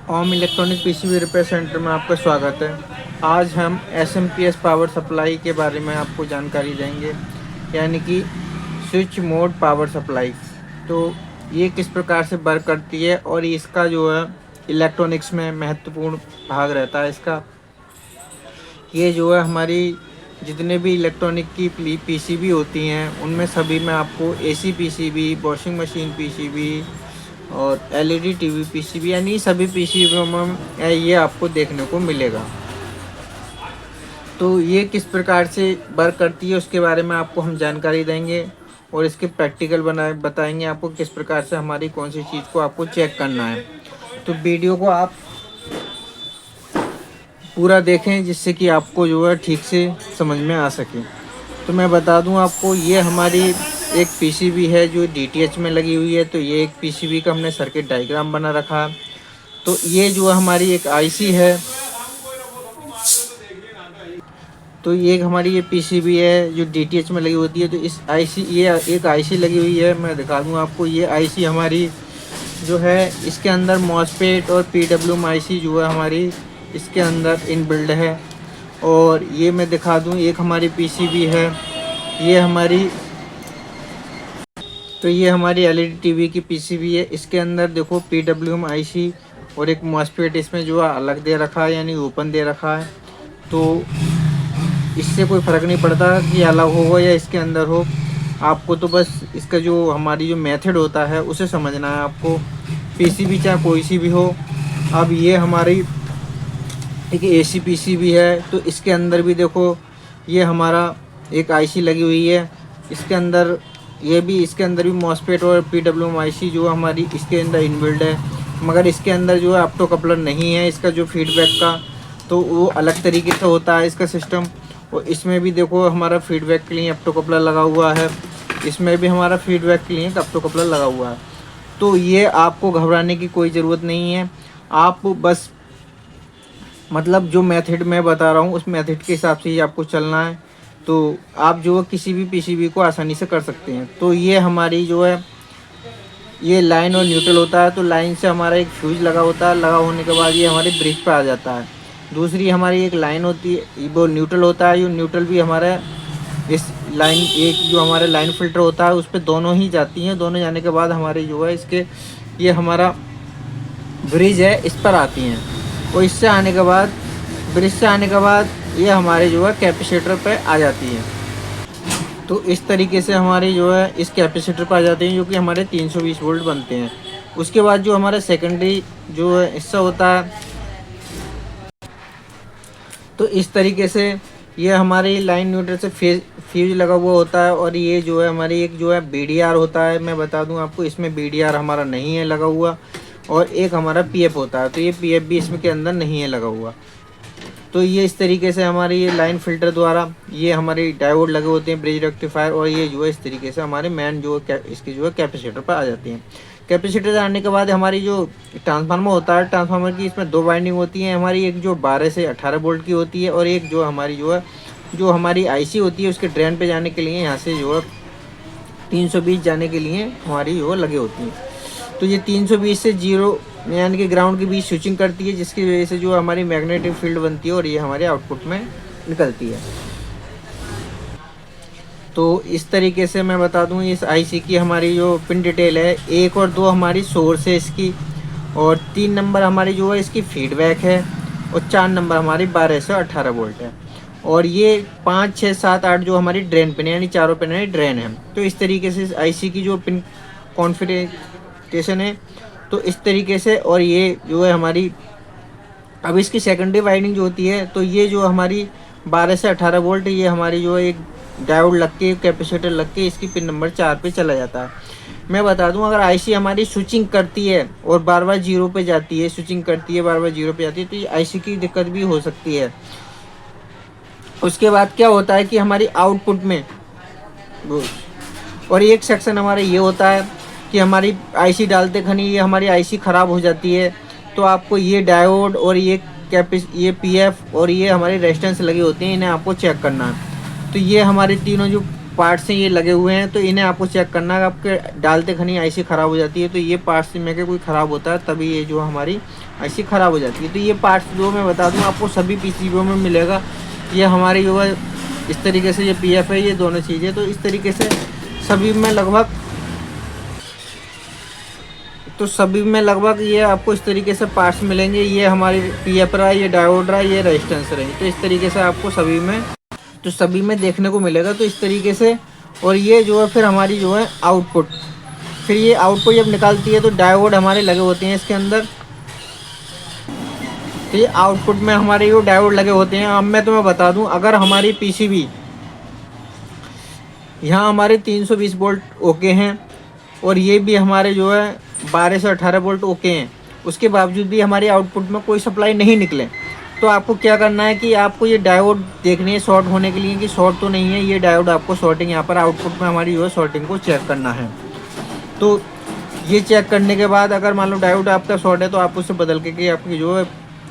ओम electronic PCB repair centre में आपका स्वागत है। आज हम एसएमपीएस पावर सप्लाई के बारे में आपको जानकारी देंगे, यानी कि स्विच मोड पावर सप्लाई। तो ये किस प्रकार से वर्क करती है और इसका जो है इलेक्ट्रॉनिक्स में महत्वपूर्ण भाग रहता है इसका। ये जो है हमारी जितने भी इलेक्ट्रॉनिक की पीसीबी होती हैं उनमें सभी में आपको AC PCB, washing machine PCB और एलईडी टीवी पीसीबी, यानी सभी पीसीबी में ये आपको देखने को मिलेगा। तो ये किस प्रकार से वर्क करती है उसके बारे में आपको हम जानकारी देंगे और इसके प्रैक्टिकल बताएंगे आपको किस प्रकार से हमारी कौन सी चीज़ को आपको चेक करना है। तो वीडियो को आप पूरा देखें जिससे कि आपको जो है ठीक से समझ में आ सके। तो मैं बता दूं आपको, ये हमारी एक पीसीबी है जो डीटीएच में लगी हुई है। तो ये एक पीसीबी का हमने सर्किट डायग्राम बना रखा है। तो ये जो हमारी एक आईसी है, तो ये एक हमारी ये पीसीबी है जो डीटीएच में लगी होती है। तो इस आईसी, ये एक आईसी लगी हुई है, मैं दिखा दूँ आपको। ये आईसी हमारी जो है इसके अंदर मॉसफेट और पीडब्ल्यूएम आईसी जो है हमारी इसके अंदर इनबिल्ड है। और ये मैं दिखा दूं, एक हमारी पीसीबी है, ये हमारी, तो ये हमारी एलईडी टीवी की पीसीबी है। इसके अंदर देखो पीडब्ल्यूएम आईसी और एक मॉसफेट इसमें जो है अलग दे रखा है, यानी ओपन दे रखा है। तो इससे कोई फ़र्क नहीं पड़ता कि अलग हो या इसके अंदर हो, आपको तो बस इसका जो हमारी जो मेथड होता है उसे समझना है आपको। पीसीबी चाहे कोई सी भी हो। अब ये हमारी एक एसी पीसीबी है, तो इसके अंदर भी देखो ये हमारा एक आईसी लगी हुई है। इसके अंदर इसके अंदर भी मॉसफेट और पीडब्ल्यूएम आईसी जो हमारी इसके अंदर इनबिल्ड है, मगर इसके अंदर जो है ऑप्टो कपलर नहीं है इसका जो फीडबैक का, तो वो अलग तरीके से होता है इसका सिस्टम। और इसमें भी देखो हमारा फीडबैक के लिए ऑप्टो कपलर लगा हुआ है, इसमें भी हमारा फीडबैक के लिए ऑप्टो कपलर लगा हुआ है। तो ये आपको घबराने की कोई ज़रूरत नहीं है। आप बस मतलब जो मेथड मैं बता रहा हूँ उस मेथड के हिसाब से ही आपको चलना है। तो आप जो है किसी भी पीसीबी को आसानी से कर सकते हैं। तो ये हमारी जो है ये लाइन और न्यूट्रल होता है। तो लाइन से हमारा एक फ्यूज लगा होता है, लगा होने के बाद ये हमारे ब्रिज पर आ जाता है। दूसरी हमारी एक लाइन होती है, वो न्यूट्रल होता है। ये न्यूट्रल भी हमारा इस लाइन, एक जो हमारा लाइन फिल्टर होता है उस पर दोनों ही जाती हैं। दोनों जाने के बाद हमारी जो है इसके ये हमारा ब्रिज है इस पर आती हैं। और इससे आने के बाद, ब्रिज से आने के बाद ये हमारे जो है कैपेसिटर पे आ जाती है। तो इस तरीके से हमारी जो है इस कैपेसिटर पर आ जाती हैं, जो कि हमारे 320 वोल्ट बनते हैं। उसके बाद जो हमारा सेकेंडरी जो है हिस्सा होता है, तो इस तरीके से ये हमारी लाइन न्यूट्रल से फ्यूज लगा हुआ होता है। और ये जो है हमारी एक जो है बीडीआर होता है, मैं बता दूं आपको, इसमें बीडीआर हमारा नहीं है लगा हुआ। और एक हमारा पीएफ होता है, तो ये पीएफ भी इसमें के अंदर नहीं है लगा हुआ। तो ये इस तरीके से हमारी ये लाइन फिल्टर द्वारा ये हमारे डायोड लगे होते हैं, ब्रिज रेक्टिफायर, और ये जो है इस तरीके से हमारे मैन जो इसके जो है कैपेसिटर पर आ जाती हैं। कैपेसिटर आने के बाद हमारी जो ट्रांसफार्मर होता है, ट्रांसफार्मर की इसमें दो वाइंडिंग होती हैं हमारी, एक जो 12 से 18 वोल्ट की होती है, और एक जो हमारी जो है जो हमारी आईसी होती है उसके ड्रेन पे जाने के लिए यहाँ से जो है 320 जाने के लिए हमारी जो लगे होती हैं। तो ये 320 से 0 यानी कि ग्राउंड के बीच स्विचिंग करती है, जिसकी वजह से जो हमारी मैग्नेटिक फील्ड बनती है और ये हमारे आउटपुट में निकलती है। तो इस तरीके से मैं बता दूं इस आईसी की हमारी जो पिन डिटेल है, 1 और 2 हमारी सोर्स है इसकी, और 3 नंबर हमारी जो है इसकी फीडबैक है, और 4 नंबर हमारी 12 से 18 वोल्ट है। और ये 5, 6, 7, 8 जो हमारी ड्रेन पिन है, यानी चारों पिन है ड्रेन है। तो इस तरीके से इस आईसी की जो पिन कॉन्फ़िगरेशन है, तो इस तरीके से। और ये जो है हमारी, अब इसकी सेकेंडरी वाइंडिंग जो होती है, तो ये जो हमारी 12 से 18 वोल्ट, ये हमारी जो है एक डायोड लग के, कैपेसिटर लग के इसकी पिन नंबर 4 पे चला जाता है। मैं बता दूं, अगर आईसी हमारी स्विचिंग करती है और बार बार 0 पे जाती है, स्विचिंग करती है बार बार 0 पे जाती है, तो ये आईसी की दिक्कत भी हो सकती है। उसके बाद क्या होता है कि हमारी आउटपुट में, और एक सेक्शन हमारा ये होता है कि हमारी आईसी डालते खनी ये हमारी आईसी ख़राब हो जाती है, तो आपको ये डायोड और ये पीएफ और ये हमारी रेजिस्टेंस लगे होते हैं, इन्हें आपको चेक करना है। तो ये हमारे तीनों जो पार्ट्स हैं ये लगे हुए हैं, तो इन्हें आपको चेक करना है। आपके डालते खनी आईसी ख़राब हो जाती है, तो ये पार्ट्स में के कोई ख़राब होता है तभी ये जो हमारी आईसी ख़राब हो जाती है। तो ये पार्ट्स जो मैं बता दूँ आपको सभी पीसीबीओ में मिलेगा। ये हमारी जो है इस तरीके से, ये पीएफ है, ये दोनों चीज़ें, तो इस तरीके से सभी में लगभग ये आपको इस तरीके से पार्ट्स मिलेंगे। ये हमारी पीएफ रहा, ये डायोड रहा, ये रेजिस्टेंस रही, तो इस तरीके से आपको सभी में देखने को मिलेगा। तो इस तरीके से, और ये जो है फिर हमारी जो है आउटपुट, फिर ये आउटपुट जब निकालती है तो डायोड हमारे लगे होते हैं इसके अंदर। तो ये आउटपुट में हमारे ये डायोड लगे होते हैं। अब मैं तुम्हें बता दूं, अगर हमारी पीसीबी यहाँ हमारे 320 वोल्ट ओके हैं और ये भी हमारे जो है 12 से 18 वोल्ट ओके हैं, उसके बावजूद भी हमारी आउटपुट में कोई सप्लाई नहीं निकले, तो आपको क्या करना है कि आपको ये डायोड देखनी है शॉर्ट होने के लिए कि शॉर्ट तो नहीं है। ये डायोड आपको शॉर्टिंग यहाँ पर आउटपुट में हमारी जो है शॉर्टिंग को चेक करना है। तो ये चेक करने के बाद अगर मान लो डायोड आपका शॉर्ट है तो आप उससे बदल के कि आपकी जो है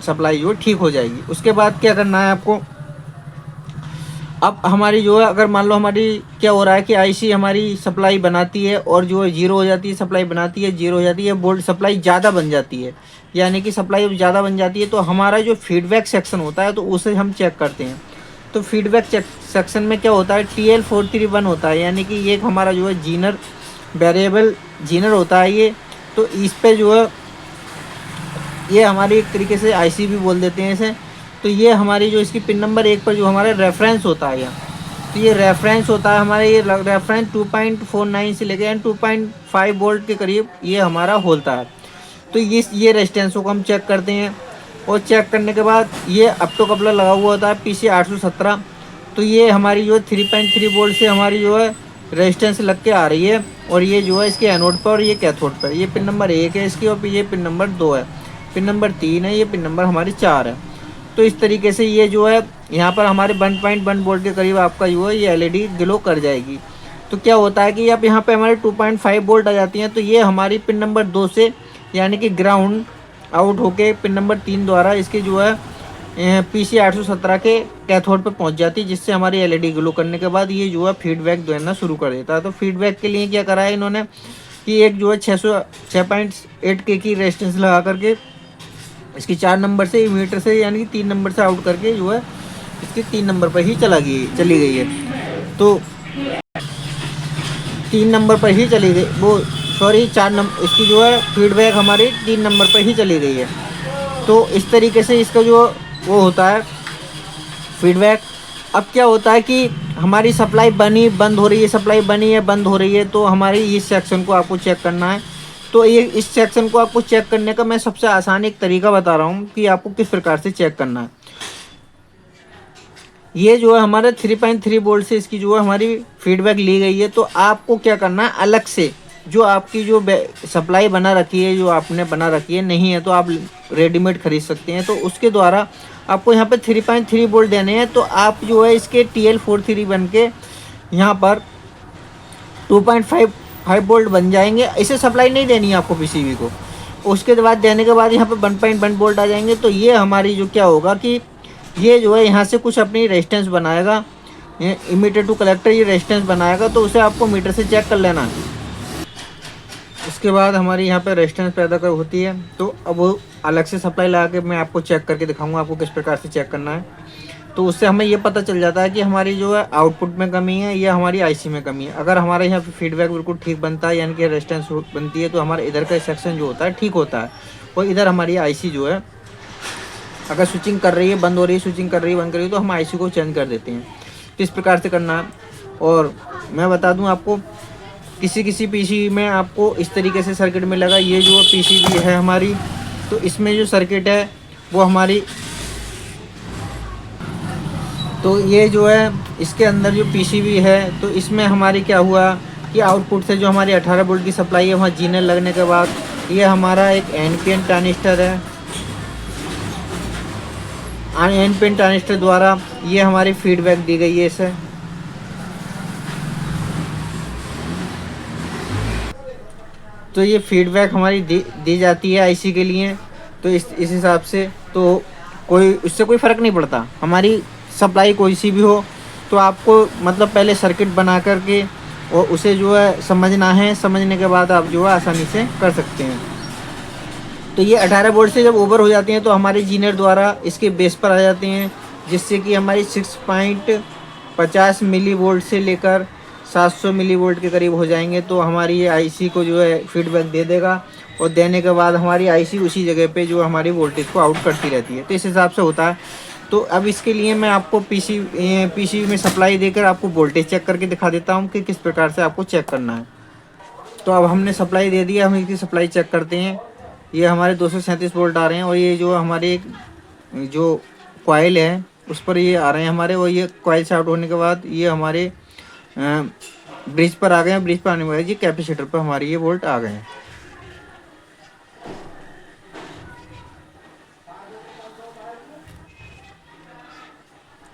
सप्लाई जो ठीक हो जाएगी। उसके बाद क्या करना है आपको, अब हमारी जो है अगर मान लो हमारी क्या हो रहा है कि आईसी हमारी सप्लाई बनाती है और जो है जीरो हो जाती है, सप्लाई बनाती है जीरो हो जाती है, वोल्ट सप्लाई ज़्यादा बन जाती है, यानी कि सप्लाई जब ज़्यादा बन जाती है तो हमारा जो फीडबैक सेक्शन होता है तो उसे हम चेक करते हैं। तो फीडबैक सेक्शन में क्या होता है, TL431 होता है, यानी कि ये हमारा जो है जीनर वेरिएबल जीनर होता है ये। तो इस पर जो है ये हमारी एक तरीके से आईसी भी बोल देते हैं इसे। तो ये हमारी जो इसकी पिन नंबर 1 पर जो हमारा रेफरेंस होता है यहाँ, तो ये रेफरेंस होता है हमारा, ये रेफरेंस 2.49 से लेकर 2.5 वोल्ट के करीब ये हमारा होता है। तो ये रेजिस्टेंसों को हम चेक करते हैं, और चेक करने के बाद ये ऑप्टो कपलर लगा हुआ होता है PC817। तो ये हमारी जो है 3.3 वोल्ट से हमारी जो है रेजिस्टेंस लग के आ रही है, और ये जो है इसके एनोड पर और ये कैथोड पर। ये पिन नंबर 1 है इसकी, और ये पिन नंबर 2 है, पिन नंबर 3 है, ये पिन नंबर हमारी 4 है। तो इस तरीके से ये जो है यहाँ पर हमारे 1.1 वोल्ट के करीब आपका जो है ये एलईडी ग्लो कर जाएगी। तो क्या होता है कि अब यहाँ पे हमारे 2.5 वोल्ट आ जाती हैं, तो ये हमारी पिन नंबर 2 से यानी कि ग्राउंड आउट होके पिन नंबर 3 द्वारा इसके जो है PC817 के कैथोड पे पहुँच जाती है, जिससे हमारी एलईडी ग्लो करने के बाद ये जो है फीडबैक देना शुरू कर देता है। तो फीडबैक के लिए क्या करा है इन्होंने कि एक जो है 6.8 के की रेजिस्टेंस लगा करके इसकी 4 नंबर से मीटर से यानी कि 3 नंबर से आउट करके जो है इसके 3 नंबर पर ही चली गई है। तो 3 नंबर पर ही चली गई, वो सॉरी 4 नंबर, इसकी जो है फीडबैक हमारी 3 नंबर पर ही चली गई है। तो इस तरीके से इसका जो वो होता है फीडबैक। अब क्या होता है कि हमारी सप्लाई बनी बंद हो रही है, सप्लाई बनी है बंद हो रही है, तो हमारी इस सेक्शन को आपको चेक करना है। तो ये इस सेक्शन को आपको चेक करने का मैं सबसे आसान एक तरीका बता रहा हूँ कि आपको किस प्रकार से चेक करना है। ये जो है हमारे 3.3 वोल्ट से इसकी जो है हमारी फीडबैक ली गई है। तो आपको क्या करना है, अलग से जो आपकी जो सप्लाई बना रखी है, जो आपने बना रखी है, नहीं है तो आप रेडीमेड खरीद सकते हैं। तो उसके द्वारा आपको यहाँ पे 3.3 वोल्ट देने हैं। तो आप जो है इसके TL431 बन के यहाँ पर 2.5 वोल्ट बन जाएंगे। इसे सप्लाई नहीं देनी है आपको पीसीबी को। उसके बाद देने के बाद यहाँ पे 1.1 वोल्ट आ जाएंगे। तो ये हमारी जो क्या होगा कि ये जो है यहाँ से कुछ अपनी रेजिस्टेंस बनाएगा, इमीटर टू कलेक्टर ये रेजिस्टेंस बनाएगा, तो उसे आपको मीटर से चेक कर लेना है। उसके बाद हमारी यहाँ पे रेजिस्टेंस पैदा कर होती है। तो अब वो अलग से सप्लाई लगा के मैं आपको चेक करके दिखाऊंगा आपको किस प्रकार से चेक करना है। तो उससे हमें ये पता चल जाता है कि हमारी जो है आउटपुट में कमी है या हमारी आईसी में कमी है। अगर हमारे यहाँ पे फीडबैक बिल्कुल ठीक बनता है यानी कि रेजिस्टेंस बनती है, तो हमारे इधर का सेक्शन जो होता है ठीक होता है, और इधर हमारी आईसी जो है अगर स्विचिंग कर रही है बंद हो रही है, स्विचिंग कर रही है बंद कर रही है, तो हम आईसी को चेंज कर देते हैं। तो इस प्रकार से करना है। और मैं बता दूं आपको, किसी पीसी में आपको इस तरीके से सर्किट मिलेगा। ये जो पीसीबी है हमारी, तो इसमें जो सर्किट है वो हमारी, तो ये जो है इसके अंदर जो पीसीबी है, तो इसमें हमारी क्या हुआ कि आउटपुट से जो हमारी 18 वोल्ट की सप्लाई है वहाँ जीनर लगने के बाद ये हमारा एक एनपीएन ट्रांजिस्टर है। एनपीएन ट्रांजिस्टर द्वारा ये हमारी फीडबैक दी गई है इसे। तो ये फीडबैक हमारी दी जाती है आईसी के लिए। तो इस हिसाब से तो इससे कोई फ़र्क नहीं पड़ता, हमारी सप्लाई कोई सी भी हो, तो आपको मतलब पहले सर्किट बना करके और उसे जो है समझना है, समझने के बाद आप जो है आसानी से कर सकते हैं। तो ये 18 वोल्ट से जब ओवर हो जाती हैं तो हमारे इंजीनियर द्वारा इसके बेस पर आ जाते हैं, जिससे कि हमारी 6.50 मिली वोल्ट से लेकर 700 मिली वोल्ट के करीब हो जाएंगे। तो हमारी ये आईसी को जो है फीडबैक दे देगा और देने के बाद हमारी आईसी उसी जगह पे जो हमारी वोल्टेज को आउट करती रहती है। तो इस हिसाब से होता है। तो अब इसके लिए मैं आपको पीसी में सप्लाई देकर आपको वोल्टेज चेक करके दिखा देता हूँ कि किस प्रकार से आपको चेक करना है। तो अब हमने सप्लाई दे दिया, हम इसकी सप्लाई चेक करते हैं। ये हमारे 237 वोल्ट आ रहे हैं और ये जो हमारे जो कॉइल है उस पर ये आ रहे हैं हमारे, और ये कॉइल से आउट होने के बाद ये हमारे ब्रिज पर आ गए हैं। ब्रिज पर आने के बाद ये कैपेसिटर पर हमारे ये वोल्ट आ गए हैं।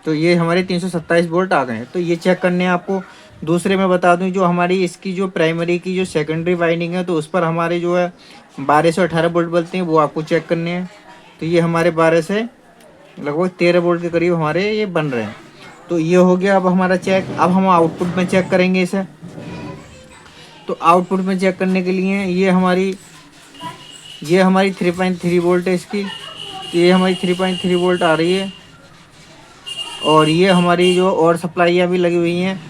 तो ये हमारे 327 वोल्ट आ गए हैं। तो ये चेक करने हैं आपको। दूसरे में बता दूं, जो हमारी इसकी जो प्राइमरी की जो सेकेंडरी वाइंडिंग है तो उस पर हमारे जो है 12 से 18 वोल्ट बोलते हैं, वो आपको चेक करने हैं। तो ये हमारे 12 से लगभग 13 वोल्ट के करीब हमारे ये बन रहे हैं। तो ये हो गया अब हमारा चेक। अब हम आउटपुट में चेक करेंगे इसे। तो आउटपुट में चेक करने के लिए ये हमारी 3.3 वोल्ट है इसकी। तो ये हमारी 3.3 वोल्ट आ रही है और ये हमारी जो और सप्लाइयाँ भी लगी हुई हैं।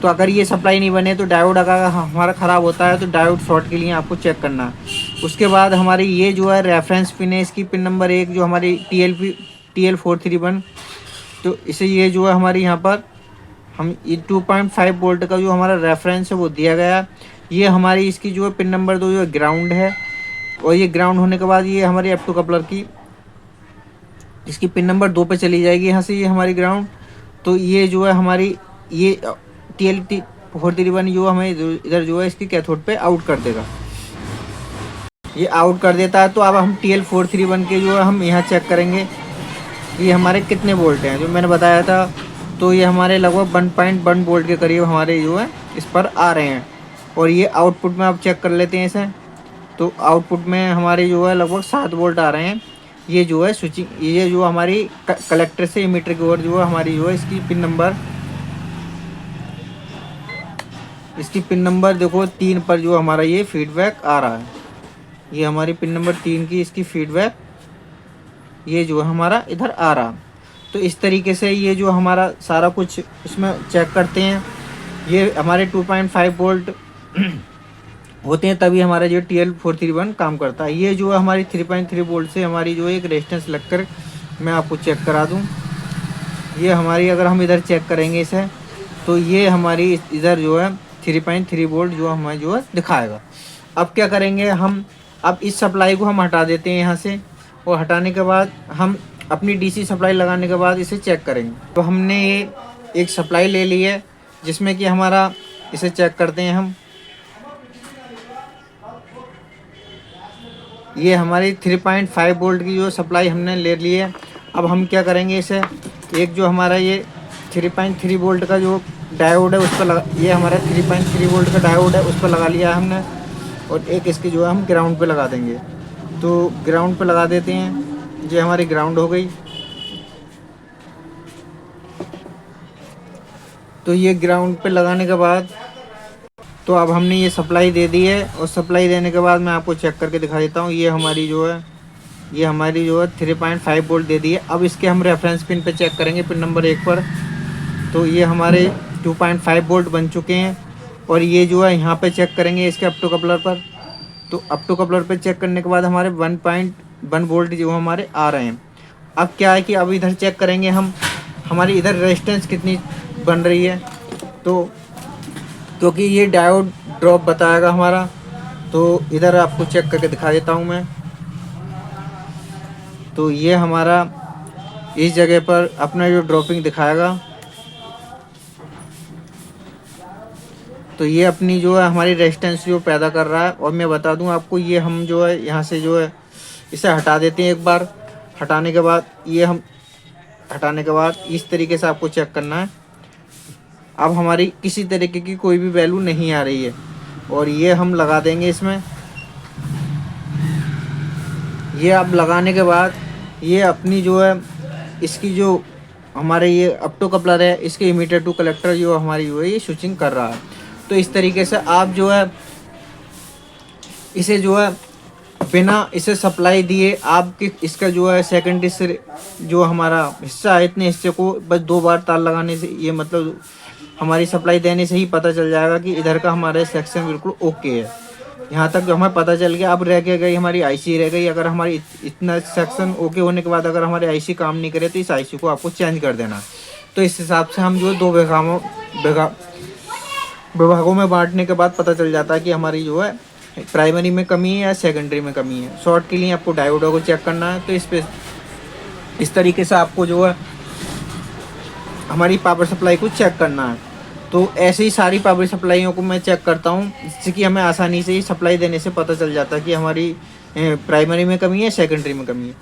तो अगर ये सप्लाई नहीं बने तो डायोड अगर हमारा ख़राब होता है तो डायोड शॉर्ट के लिए आपको चेक करना है। उसके बाद हमारी ये जो है रेफरेंस पिन है, इसकी पिन नंबर 1 जो हमारी TL431। तो इसे ये जो है हमारी यहाँ पर हम ये 2.5 वोल्ट का जो हमारा रेफरेंस है वो दिया गया। ये हमारी इसकी जो है पिन नंबर 2 जो है ग्राउंड है, और ये ग्राउंड होने के बाद ये हमारी अप टू कपलर की इसकी पिन नंबर 2 पे चली जाएगी यहाँ से ये हमारी ग्राउंड। तो ये जो है हमारी ये TL431 जो हमें इधर जो है इसकी कैथोड पे आउट कर देगा, ये आउट कर देता है। तो अब हम TL431 के जो है हम यहाँ चेक करेंगे ये हमारे कितने वोल्ट हैं, जो मैंने बताया था। तो ये हमारे लगभग 1.1 वोल्ट के करीब हमारे जो है इस पर आ रहे हैं। और ये आउटपुट में आप चेक कर लेते हैं इसे। तो आउटपुट में हमारे जो है लगभग 7 वोल्ट आ रहे हैं। ये जो है स्विचिंग, ये जो हमारी कलेक्टर से मीटर की ओर जो है हमारी जो है इसकी पिन नंबर देखो 3 पर जो हमारा ये फीडबैक आ रहा है। ये हमारी पिन नंबर 3 की इसकी फीडबैक ये जो है हमारा इधर आ रहा। तो इस तरीके से ये जो हमारा सारा कुछ इसमें चेक करते हैं। ये हमारे 2.5 वोल्ट होते हैं तभी हमारा जो TL431 काम करता है। ये जो है हमारी 3.3 वोल्ट से हमारी जो एक रेजिस्टेंस लगकर मैं आपको चेक करा दूं। ये हमारी अगर हम इधर चेक करेंगे इसे तो ये हमारी इधर जो है 3.3 वोल्ट जो हमें जो है दिखाएगा। अब क्या करेंगे हम, अब इस सप्लाई को हम हटा देते हैं यहाँ से, और हटाने के बाद हम अपनी DC सप्लाई लगाने के बाद इसे चेक करेंगे। तो हमने ये एक सप्लाई ले ली है जिसमें कि हमारा इसे चेक करते हैं हम। ये हमारी 3.5 वोल्ट की जो सप्लाई हमने ले ली है। अब हम क्या करेंगे इसे, एक जो हमारा ये 3.3 वोल्ट का जो डायोड है उस पर लगा, ये हमारा 3.3 वोल्ट का डायोड है उस पर लगा लिया है हमने, और एक इसकी जो है हम ग्राउंड पे लगा देंगे। तो ग्राउंड पे लगा देते हैं, ये हमारी ग्राउंड हो गई। तो ये ग्राउंड पे लगाने के बाद तो अब हमने ये सप्लाई दे दी है, और सप्लाई देने के बाद मैं आपको चेक करके दिखा देता हूँ। ये हमारी जो है 3.5 वोल्ट दे दी है। अब इसके हम रेफरेंस पिन पे चेक करेंगे, पिन नंबर 1 पर। तो ये हमारे 2.5 वोल्ट बन चुके हैं, और ये जो है यहाँ पे चेक करेंगे इसके अप टू कपलर पर। तो अप टू कपलर पे चेक करने के बाद हमारे 1.1 वोल्ट जो हमारे आ रहे हैं। अब क्या है कि अब इधर चेक करेंगे हम, हमारी इधर रेजिस्टेंस कितनी बन रही है। तो क्योंकि ये डायोड ड्रॉप बताएगा हमारा, तो इधर आपको चेक करके दिखा देता हूँ मैं। तो ये हमारा इस जगह पर अपना जो ड्रॉपिंग दिखाएगा, तो ये अपनी जो है हमारी रेजिस्टेंस जो पैदा कर रहा है। और मैं बता दूं आपको, ये हम जो है यहाँ से जो है इसे हटा देते हैं एक बार। हटाने के बाद इस तरीके से आपको चेक करना है। अब हमारी किसी तरीके की कोई भी वैल्यू नहीं आ रही है, और ये हम लगा देंगे इसमें। ये अब लगाने के बाद ये अपनी जो है इसकी जो हमारे ये ऑप्टो कपलर है, इसके इमीटर टू कलेक्टर जो हमारी जो है ये स्विचिंग कर रहा है। तो इस तरीके से आप जो है इसे जो है बिना इसे सप्लाई दिए आपके इसका जो है सेकेंडरी से जो हमारा हिस्सा है, इतने हिस्से को बस 2 बार तार लगाने से ये मतलब हमारी सप्लाई देने से ही पता चल जाएगा कि इधर का हमारा सेक्शन बिल्कुल ओके है। यहाँ तक जो हमें पता चल गया, अब रह के गई हमारी आईसी रह गई। अगर हमारी इतना सेक्शन ओके होने के बाद अगर हमारी आईसी काम नहीं करे तो इस आईसी को आपको चेंज कर देना। तो इस हिसाब से हम जो 2 विभागों में बांटने के बाद पता चल जाता है कि हमारी जो है प्राइमरी में कमी है या सेकेंडरी में कमी है। शॉर्ट के लिए आपको डायोडों को चेक करना है। तो इस तरीके से आपको जो है हमारी पावर सप्लाई को चेक करना है। तो ऐसे ही सारी पावर सप्लाइयों को मैं चेक करता हूँ, जिससे कि हमें आसानी से ही सप्लाई देने से पता चल जाता है कि हमारी प्राइमरी में कमी है, सेकेंडरी में कमी है।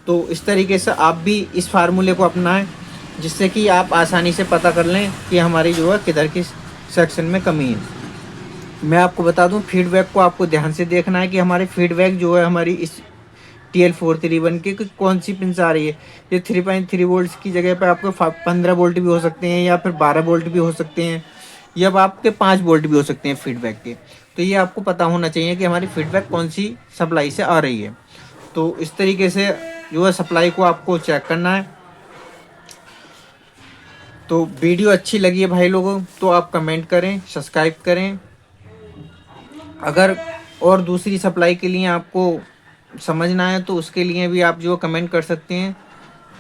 तो इस तरीके से आप भी इस फार्मूले को अपनाएं, जिससे कि आप आसानी से पता कर लें कि हमारी जो है किधर किस सेक्शन में कमी है। मैं आपको बता दूं, फीडबैक को आपको ध्यान से देखना है कि हमारे फीडबैक जो है हमारी इस TL431 की कौन सी पिन से आ रही है। ये 3.3 वोल्ट की जगह पे आपको 15 वोल्ट भी हो सकते हैं, या फिर 12 वोल्ट भी हो सकते हैं, या आपके 5 वोल्ट भी हो सकते हैं फीडबैक के। तो ये आपको पता होना चाहिए कि हमारी फीडबैक कौन सी सप्लाई से आ रही है। तो इस तरीके से जो है सप्लाई को आपको चेक करना है। तो वीडियो अच्छी लगी है भाई लोगों तो आप कमेंट करें, सब्सक्राइब करें। अगर और दूसरी सप्लाई के लिए आपको समझना है तो उसके लिए भी आप जो कमेंट कर सकते हैं।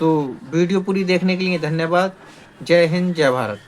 तो वीडियो पूरी देखने के लिए धन्यवाद। जय हिंद, जय भारत।